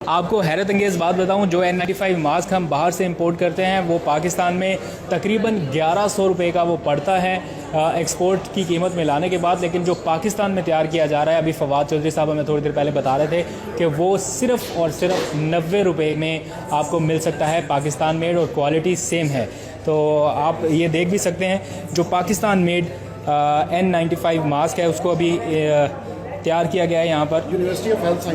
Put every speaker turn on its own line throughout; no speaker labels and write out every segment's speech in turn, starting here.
आपको हैरत अंगेज़ बात बताऊं, जो N95 मास्क हम बाहर से इंपोर्ट करते हैं वो पाकिस्तान में तकरीबन 1100 रुपये का वो पड़ता है एक्सपोर्ट की कीमत में लाने के बाद। लेकिन जो पाकिस्तान में तैयार किया जा रहा है, अभी फवाद चौधरी साहब हमें थोड़ी देर पहले बता रहे थे कि वो सिर्फ़ और सिर्फ 90 रुपये में आपको मिल सकता है, पाकिस्तान मेड, और क्वालिटी सेम है। तो आप ये देख भी सकते हैं जो पाकिस्तान मेड N95 मास्क है उसको अभी तैयार किया गया है यहाँ पर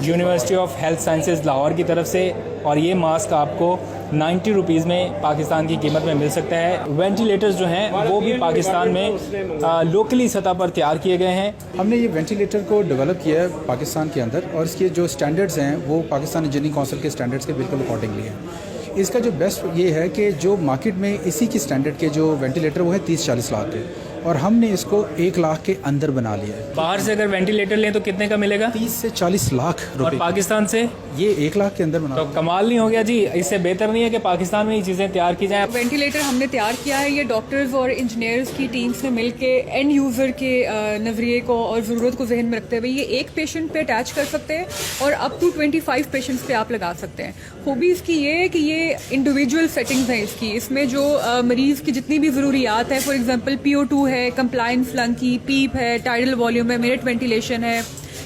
university of health sciences Lahore की तरफ से। और ये मास्क आपको 90 रुपीज़ में पाकिस्तान की कीमत में मिल सकता है। वेंटिलेटर्स जो हैं वो भी पाकिस्तान में लोकली सतह पर तैयार किए गए हैं।
हमने ये वेंटिलेटर को डेवलप किया है पाकिस्तान के अंदर, और इसके जो स्टैंडर्ड्स हैं वो पाकिस्तान इंजीनियरिंग काउंसिल के स्टैंडर्ड्स के बिल्कुल अकॉर्डिंगली हैं। इसका जो बेस्ट ये है कि जो मार्केट में इसी की स्टैंडर्ड के जो वेंटिलेटर वो है 30-40 लाख के, और हमने इसको 1 लाख के अंदर बना लिया है।
बाहर से अगर वेंटिलेटर लें तो कितने का मिलेगा?
30 से 40 लाख रुपए।
और पाकिस्तान से
ये 1 लाख के अंदर बना।
तो कमाल नहीं हो गया जी? इससे बेहतर नहीं है कि पाकिस्तान में ये चीज़ें तैयार की जाएं?
वेंटिलेटर हमने तैयार किया है, ये डॉक्टर्स और इंजीनियर्स की टीम्स ने मिलके एंड यूज़र के नज़रिए को और ज़रूरत को जहन में रखते हुए ये एक पेशेंट पे अटैच कर सकते हैं और अप टू 25 पेशेंट्स पे आप लगा सकते हैं। खूबी इसकी ये है कि ये इंडिविजुअल सेटिंग्स हैं इसकी, इसमें जो मरीज़ की जितनी भी ज़रूरियात हैं, फॉर एग्जांपल PO2 है, कंप्लायंस लंग की, पीप है, टाइडल वॉल्यूम है, मिनट वेंटिलेशन है,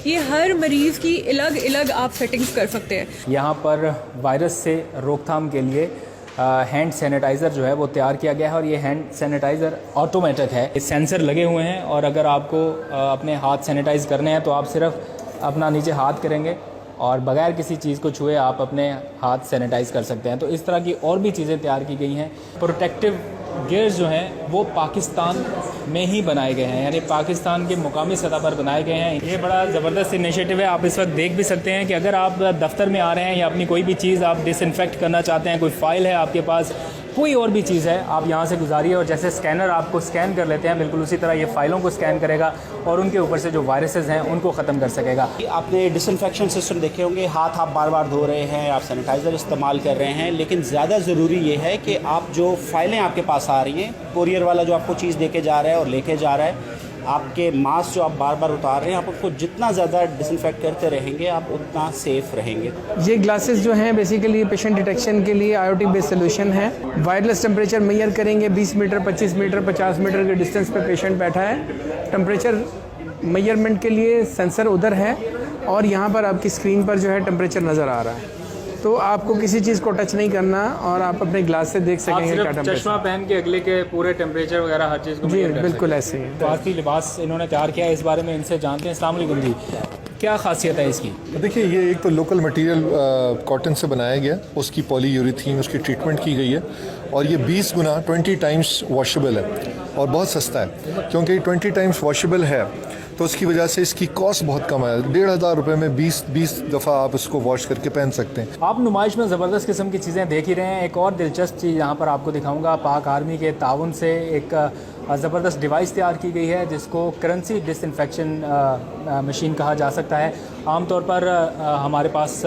ये हर मरीज़ की अलग अलग आप सेटिंग्स कर सकते हैं।
यहाँ पर वायरस से रोकथाम के लिए हैंड सैनिटाइज़र जो है वो तैयार किया गया है, और ये हैंड सैनिटाइज़र ऑटोमेटिक है। सेंसर लगे हुए हैं, और अगर आपको अपने हाथ सैनिटाइज़ करने हैं तो आप सिर्फ अपना नीचे हाथ करेंगे और बगैर किसी चीज़ को छुए आप अपने हाथ सैनिटाइज़ कर सकते हैं। तो इस तरह की और भी चीज़ें तैयार की गई हैं। प्रोटेक्टिव गियर्स जो हैं वो पाकिस्तान में ही बनाए गए हैं, यानी पाकिस्तान के मुकामी सतह पर बनाए गए हैं। ये बड़ा ज़बरदस्त इनिशिएटिव है। आप इस वक्त देख भी सकते हैं कि अगर आप दफ्तर में आ रहे हैं या अपनी कोई भी चीज़ आप डिसइंफेक्ट करना चाहते हैं, कोई फ़ाइल है आपके पास, कोई और भी चीज़ है, आप यहाँ से गुजारिए, और जैसे स्कैनर आपको स्कैन कर लेते हैं, बिल्कुल उसी तरह ये फ़ाइलों को स्कैन करेगा और उनके ऊपर से जो वायरसेस हैं उनको ख़त्म कर सकेगा।
आपने डिसइंफेक्शन सिस्टम देखे होंगे, हाथ आप बार बार धो रहे हैं, आप सैनिटाइज़र इस्तेमाल कर रहे हैं, लेकिन ज़्यादा ज़रूरी ये है कि आप जो फ़ाइलें आपके पास आ रही हैं, कोरियर वाला जो आपको चीज़ दे के जा रहा है और लेके जा रहा है, आपके मास्क जो आप बार बार उतार रहे हैं, आप उसको जितना ज़्यादा डिसइंफेक्ट करते रहेंगे आप उतना सेफ़ रहेंगे।
ये ग्लासेस जो हैं बेसिकली पेशेंट डिटेक्शन के लिए IoT बेस्ड सोल्यूशन है। वायरलेस टेम्परेचर मेजर करेंगे, 20 मीटर, 25 मीटर, 50 मीटर के डिस्टेंस पे पेशेंट बैठा है। टेम्परेचर मेजरमेंट के लिए सेंसर उधर है, और यहाँ पर आपकी स्क्रीन पर जो है टेम्परेचर नज़र आ रहा है, तो आपको किसी चीज़ को टच नहीं करना और आप अपने ग्लास से देख सकेंगे क्या टेम्परेचर।
चश्मा पहन के अगले के पूरे टेम्परेचर वगैरह हर चीज़ को
जी बिल्कुल ऐसे ही।
काफ़ी लिबास इन्होंने तैयार किया है, इस बारे में इनसे जानते हैं। अस्सलाम वालेकुम जी, क्या खासियत है इसकी?
देखिए, ये एक तो लोकल मटेरियल कॉटन से बनाया गया, उसकी पॉलीयूरेथीन उसकी ट्रीटमेंट की गई है, और ये 20 गुना 20 टाइम्स वॉशेबल है और बहुत सस्ता है। क्योंकि 20 टाइम्स वॉशेबल है तो उसकी वजह से इसकी कॉस्ट बहुत कम है। 1500 रुपये में 20 दफ़ा आप इसको वॉश करके पहन सकते हैं।
आप नुमाइश में ज़बरदस्त किस्म की चीज़ें देख ही रहे हैं। एक और दिलचस्प चीज़ यहाँ पर आपको दिखाऊंगा। पाक आर्मी के ताउन से एक ज़बरदस्त डिवाइस तैयार की गई है जिसको करेंसी डिसइंफेक्शन मशीन कहा जा सकता है। आमतौर पर हमारे पास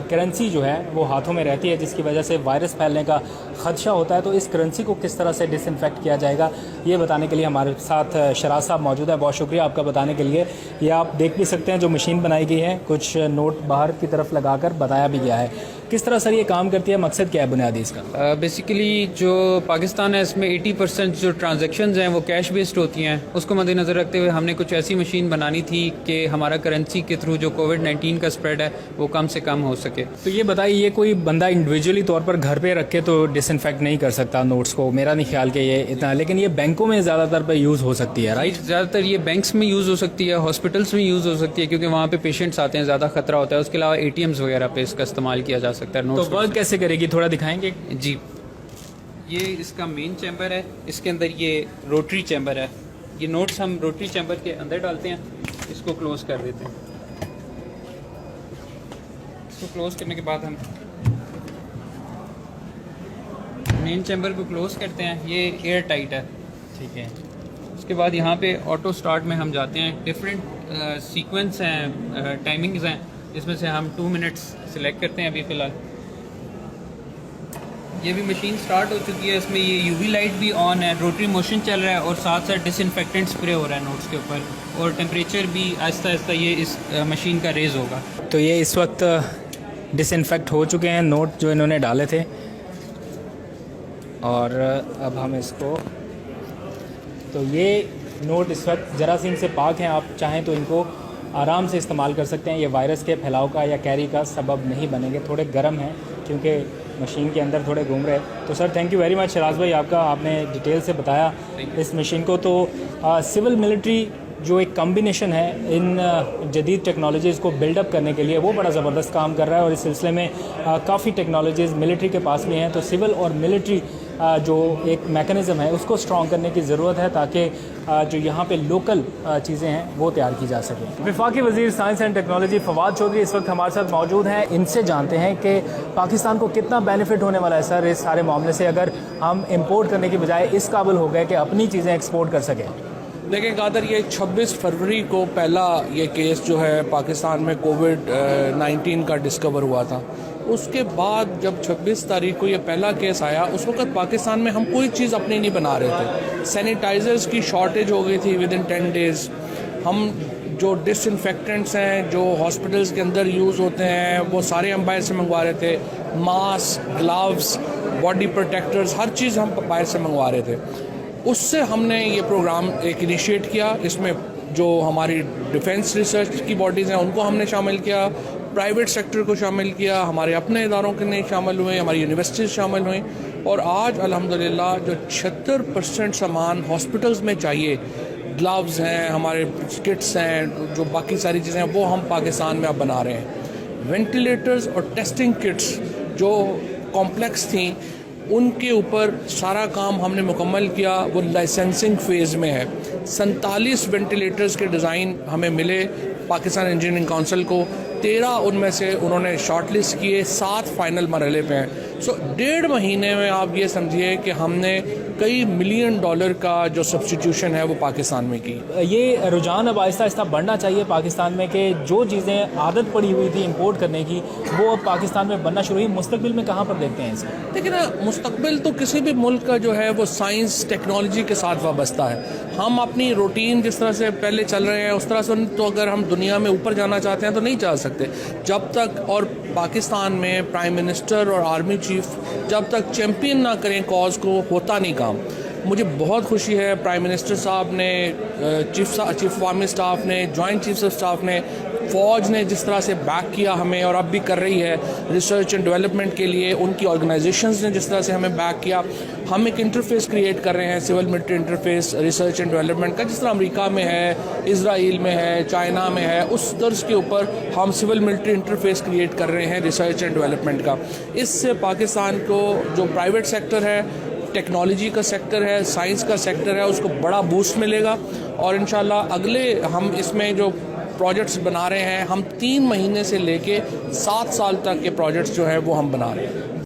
करेंसी जो है वो हाथों में रहती है, जिसकी वजह से वायरस फैलने का ख़दशा होता है। तो इस करेंसी को किस तरह से डिसइंफेक्ट किया जाएगा, ये बताने के लिए हमारे साथ शराज साहब मौजूद है। बहुत शुक्रिया आपका बताने के लिए। ये आप देख भी सकते हैं जो मशीन बनाई गई है, कुछ नोट बाहर की तरफ लगाकर बताया भी गया है किस तरह सर ये काम करती है, मकसद क्या है बुनियादी इसका?
बेसिकली जो पाकिस्तान है इसमें 80% जो ट्रांजैक्शंस हैं वो कैश बेस्ड होती हैं। उसको मद्देनज़र रखते हुए हमने कुछ ऐसी मशीन बनानी थी कि हमारा करेंसी के थ्रू जो कोविड-19 का स्प्रेड है वो कम से कम हो सके।
तो ये बताइए, ये कोई बंदा इंडिविजुअली तौर पर घर पे रख के तो डिसइंफेक्ट नहीं कर सकता नोट्स को, मेरा नहीं ख्याल कि ये इतना, लेकिन ये बैंकों में ज़्यादातर पे यूज़ हो सकती है, राइट?
ज़्यादातर ये बैंक्स में यूज़ हो सकती है, हॉस्पिटल्स में यूज़ हो सकती है, क्योंकि वहाँ पे पेशेंट्स आते हैं, ज़्यादा खतरा होता है। उसके अलावा ATMs वगैरह पे इसका इस्तेमाल किया जा सकता है।
तो वर्क कैसे करेगी, थोड़ा दिखाएंगे?
जी, ये इसका मेन चैम्बर है, इसके अंदर ये रोटरी चैम्बर है। ये नोट्स हम रोटरी चैम्बर के अंदर डालते हैं, इसको क्लोज कर देते हैं। इसको क्लोज करने के बाद हम मेन चैम्बर को क्लोज करते हैं। ये एयर टाइट है, ठीक है। उसके बाद यहाँ पे ऑटो स्टार्ट में हम जाते हैं। डिफरेंट सीक्वेंस हैं, टाइमिंग्स हैं, इसमें से हम 2 मिनट्स सिलेक्ट करते हैं अभी फ़िलहाल। ये भी मशीन स्टार्ट हो चुकी है, इसमें ये UV लाइट भी ऑन है, रोटरी मोशन चल रहा है, और साथ साथ डिसइंफेक्टेंट स्प्रे हो रहा है नोट्स के ऊपर, और टेम्परेचर भी आहिस्ता आहिस्ता ये इस मशीन का रेज़ होगा।
तो ये इस वक्त डिसइंफेक्ट हो चुके हैं नोट जो इन्होंने डाले थे। और अब हम इसको, तो ये नोट इस वक्त जरासीम से पाक हैं, आप चाहें तो इनको आराम से इस्तेमाल कर सकते हैं। ये वायरस के फैलाव का या कैरी का सबब नहीं बनेंगे। थोड़े गर्म हैं क्योंकि मशीन के अंदर थोड़े घूम रहे हैं। तो sir thank you very much Sharaj भाई, आपका आपने डिटेल से बताया इस मशीन को। तो सिविल मिलिट्री जो एक कॉम्बिनेशन है इन जदीद टेक्नोलॉजीज़ को बिल्डअप करने के लिए, वो बड़ा ज़बरदस्त काम कर रहा है। और इस सिलसिले में काफ़ी टेक्नोलॉजीज़ मिलिट्री के पास भी हैं। तो सिविल और मिलिट्री जो एक मैकेनिज़्म है उसको स्ट्रॉन्ग करने की ज़रूरत है ताकि जो यहाँ पे लोकल चीज़ें हैं वो तैयार की जा सकें। वफाकी वज़ीर science and technology Fawad Chaudhry इस वक्त हमारे साथ मौजूद हैं। इनसे जानते हैं कि पाकिस्तान को कितना बेनिफिट होने वाला है सर इस सारे मामले से, अगर हम इम्पोर्ट करने की बजाय इस काबिल हो गए कि अपनी चीज़ें एक्सपोर्ट कर सकें।
देखिए कादर, ये 26 फरवरी को पहला ये केस जो है पाकिस्तान में कोविड-19 का डिस्कवर हुआ था। उसके बाद जब 26 तारीख को ये पहला केस आया, उस वक्त पाकिस्तान में हम कोई चीज़ अपनी नहीं बना रहे थे। सैनिटाइज़र्स की शॉर्टेज हो गई थी विद इन 10 डेज़। हम जो डिसइंफेक्टेंट्स हैं जो हॉस्पिटल्स के अंदर यूज़ होते हैं वो सारे हम बाहर से मंगवा रहे थे। मास्क, ग्लव्स, बॉडी प्रोटेक्टर्स, हर चीज़ हम बाहर से मंगवा रहे थे। उससे हमने ये प्रोग्राम एक इनिशिएट किया। इसमें जो हमारी डिफेंस रिसर्च की बॉडीज़ हैं उनको हमने शामिल किया, प्राइवेट सेक्टर को शामिल किया, हमारे अपने इदारों के नहीं शामिल हुए, हमारी यूनिवर्सिटीज़ शामिल हुई। और आज अल्हम्दुलिल्लाह जो 76% सामान हॉस्पिटल्स में चाहिए, ग्लव्स हैं, हमारे किट्स हैं, जो बाकी सारी चीज़ें हैं वो हम पाकिस्तान में अब बना रहे हैं। वेंटिलेटर्स और टेस्टिंग किट्स जो कॉम्प्लेक्स थी उनके ऊपर सारा काम हमने मुकम्मल किया, वो लाइसेंसिंग फेज़ में है। 47 वेंटिलेटर्स के डिज़ाइन हमें मिले पाकिस्तान इंजीनियरिंग काउंसिल को। 13 उनमें से उन्होंने शॉर्टलिस्ट किए, 7 फाइनल मरहले पे हैं। सो 1.5 महीने में आप ये समझिए कि हमने कई $1 मिलियन का जो सब्स्टिट्यूशन है वो पाकिस्तान में की।
ये रुझान अब आहिस्ता आहिस्ता बढ़ना चाहिए पाकिस्तान में कि जो चीज़ें आदत पड़ी हुई थी इंपोर्ट करने की वो अब पाकिस्तान में बनना शुरू हुई। मुस्तकबिल में कहाँ पर देखते हैं इसको?
देखिए ना, मुस्तकबिल तो किसी भी मुल्क का जो है वो साइंस टेक्नोलॉजी के साथ वाबस्ता है। हम अपनी रूटीन जिस तरह से पहले चल रहे हैं उस तरह से तो अगर हम दुनिया में ऊपर जाना चाहते हैं तो नहीं जा सकते जब तक, और पाकिस्तान में प्राइम मिनिस्टर और आर्मी चीफ जब तक चैम्पियन ना करें कॉज को, होता नहीं काम। मुझे बहुत खुशी है प्राइम मिनिस्टर साहब ने, चीफ ऑफ आर्मी स्टाफ ने, जॉइंट चीफ्स ऑफ स्टाफ ने, फ़ौज ने जिस तरह से बैक किया हमें और अब भी कर रही है रिसर्च एंड डेवलपमेंट के लिए। उनकी ऑर्गेनाइजेशंस ने जिस तरह से हमें बैक किया। हम एक इंटरफेस क्रिएट कर रहे हैं, civil military interface research and development का, जिस तरह अमेरिका में है, इजराइल में है, चाइना में है, उस तर्ज के ऊपर हम सिविल मिलिट्री इंटरफेस क्रिएट कर रहे हैं रिसर्च एंड डेवलपमेंट का। इससे पाकिस्तान को जो प्राइवेट सेक्टर है, टेक्नोलॉजी का सेक्टर है, साइंस का सेक्टर है, उसको बड़ा बूस्ट मिलेगा। और इंशाल्लाह अगले हम इसमें जो प्रोजेक्ट्स बना रहे हैं, हम 3 महीने से लेके 7 साल तक के प्रोजेक्ट्स जो हैं वो हम बना रहे हैं।